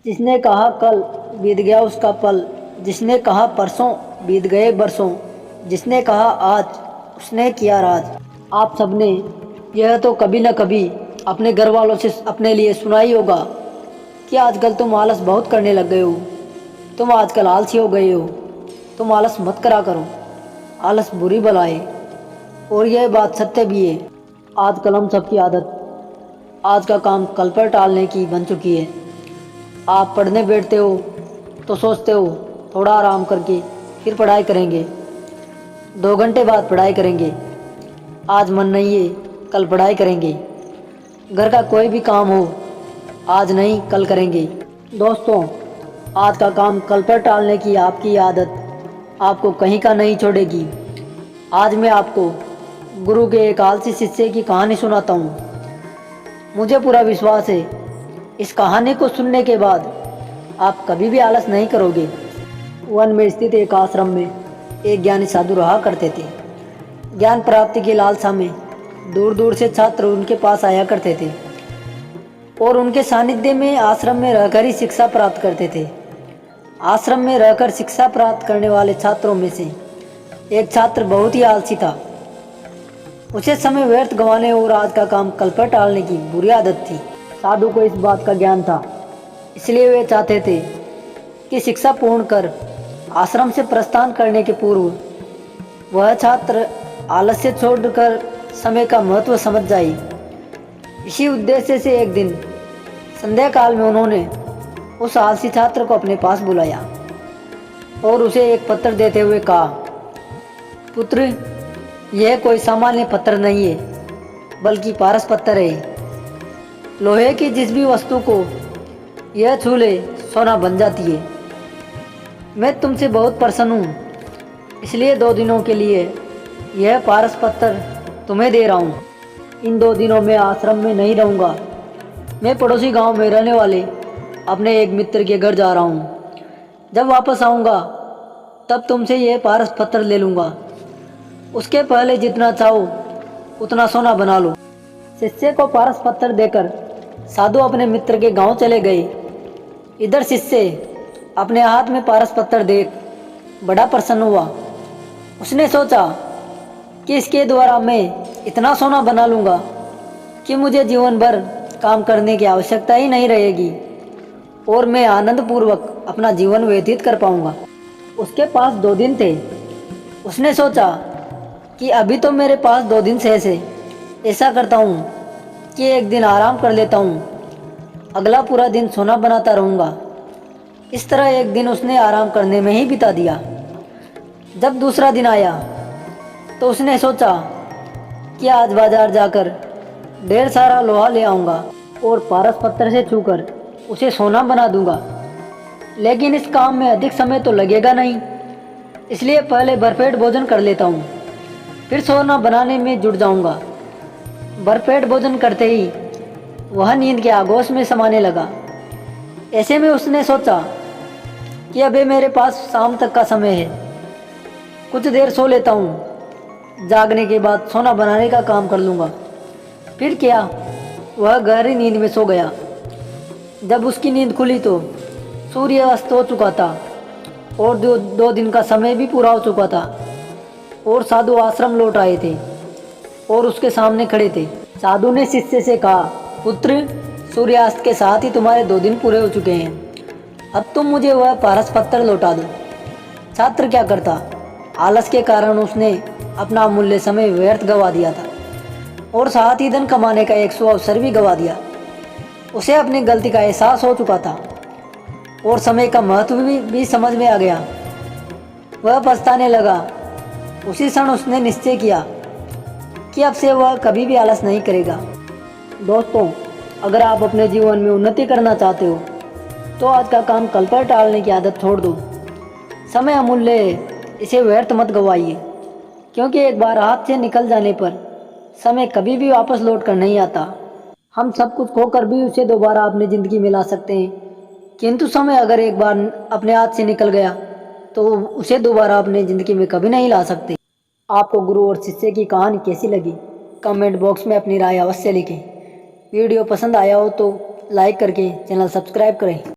जिसने कहा कल बीत गया उसका पल, जिसने कहा परसों बीत गए बरसों, जिसने कहा आज उसने किया राज। आप सबने यह तो कभी न कभी अपने घर वालों से अपने लिए सुना ही होगा कि आजकल तुम आलस बहुत करने लग गए हो, तुम आजकल आलसी हो गए हो, तुम आलस मत करा करो, आलस बुरी बला है। और यह बात सत्य भी है। आजकल हम सबकी आदत आज का काम कल पर टालने की बन चुकी है। आप पढ़ने बैठते हो तो सोचते हो थोड़ा आराम करके फिर पढ़ाई करेंगे, 2 घंटे बाद पढ़ाई करेंगे, आज मन नहीं है कल पढ़ाई करेंगे। घर का कोई भी काम हो आज नहीं कल करेंगे। दोस्तों, आज का काम कल पर टालने की आपकी आदत आपको कहीं का नहीं छोड़ेगी। आज मैं आपको गुरु के एक आलसी शिष्य की कहानी सुनाता हूँ। मुझे पूरा विश्वास है इस कहानी को सुनने के बाद आप कभी भी आलस नहीं करोगे। वन में स्थित एक आश्रम में एक ज्ञानी साधु रहा करते थे। ज्ञान प्राप्ति की लालसा में दूर दूर से छात्र उनके पास आया करते थे और उनके सानिध्य में आश्रम में रहकर ही शिक्षा प्राप्त करते थे। आश्रम में रहकर शिक्षा प्राप्त करने वाले छात्रों में से एक छात्र बहुत ही आलसी था। उसे समय व्यर्थ गंवाने और आज का काम कल पर टालने की बुरी आदत थी। साधु को इस बात का ज्ञान था, इसलिए वे चाहते थे कि शिक्षा पूर्ण कर आश्रम से प्रस्थान करने के पूर्व वह छात्र आलस्य छोड़कर समय का महत्व समझ जाए। इसी उद्देश्य से एक दिन संध्या काल में उन्होंने उस आलसी छात्र को अपने पास बुलाया और उसे एक पत्र देते हुए कहा, पुत्र, यह कोई सामान्य पत्र नहीं है बल्कि पारस पत्थर है। लोहे की जिस भी वस्तु को यह छू ले सोना बन जाती है। मैं तुमसे बहुत प्रसन्न हूँ, इसलिए 2 दिनों के लिए यह पारस पत्थर तुम्हें दे रहा हूँ। इन 2 दिनों में आश्रम में नहीं रहूँगा। मैं पड़ोसी गांव में रहने वाले अपने एक मित्र के घर जा रहा हूँ। जब वापस आऊँगा तब तुमसे यह पारस पत्थर ले लूँगा। उसके पहले जितना चाहो उतना सोना बना लो। शिष्य को पारस पत्थर देकर साधु अपने मित्र के गांव चले गए। इधर शिष्य अपने हाथ में पारस पत्थर देख बड़ा प्रसन्न हुआ। उसने सोचा कि इसके द्वारा मैं इतना सोना बना लूँगा कि मुझे जीवन भर काम करने की आवश्यकता ही नहीं रहेगी और मैं आनंद पूर्वक अपना जीवन व्यतीत कर पाऊँगा। उसके पास 2 दिन थे। उसने सोचा कि अभी तो मेरे पास 2 दिन शेष है। ऐसा करता हूँ कि एक दिन आराम कर लेता हूँ, अगला पूरा दिन सोना बनाता रहूँगा। इस तरह एक दिन उसने आराम करने में ही बिता दिया। जब दूसरा दिन आया तो उसने सोचा कि आज बाजार जाकर ढेर सारा लोहा ले आऊँगा और पारस पत्थर से छूकर उसे सोना बना दूँगा। लेकिन इस काम में अधिक समय तो लगेगा नहीं, इसलिए पहले भरपेट भोजन कर लेता हूँ, फिर सोना बनाने में जुट जाऊँगा। भरपेट भोजन करते ही वह नींद के आगोश में समाने लगा। ऐसे में उसने सोचा कि अभी मेरे पास शाम तक का समय है, कुछ देर सो लेता हूँ, जागने के बाद सोना बनाने का काम कर लूँगा। फिर क्या, वह गहरी नींद में सो गया। जब उसकी नींद खुली तो सूर्य अस्त हो चुका था और 2 दिन का समय भी पूरा हो चुका था और साधु आश्रम लौट आए थे और उसके सामने खड़े थे। साधु ने शिष्य से कहा, पुत्र, सूर्यास्त के साथ ही तुम्हारे 2 दिन पूरे हो चुके हैं। अब तुम मुझे वह पारस पत्थर लौटा दो। छात्र क्या करता, आलस के कारण उसने अपना अमूल्य समय व्यर्थ गवा दिया था और साथ ही धन कमाने का एक अवसर भी गवा दिया। उसे अपनी गलती का एहसास हो चुका था और समय का महत्व भी समझ में आ गया। वह पछताने लगा। उसी क्षण उसने निश्चय किया कि अब से वह कभी भी आलस नहीं करेगा। दोस्तों, अगर आप अपने जीवन में उन्नति करना चाहते हो तो आज का काम कल पर टालने की आदत छोड़ दो। समय अमूल्य है, इसे व्यर्थ मत गवाइए, क्योंकि एक बार हाथ से निकल जाने पर समय कभी भी वापस लौट कर नहीं आता। हम सब कुछ खोकर भी उसे दोबारा अपनी ज़िंदगी में ला सकते हैं, किंतु समय अगर एक बार अपने हाथ से निकल गया तो उसे दोबारा अपनी ज़िंदगी में कभी नहीं ला सकते। आपको गुरु और शिष्य की कहानी कैसी लगी, कमेंट बॉक्स में अपनी राय अवश्य लिखें। वीडियो पसंद आया हो तो लाइक करके चैनल सब्सक्राइब करें।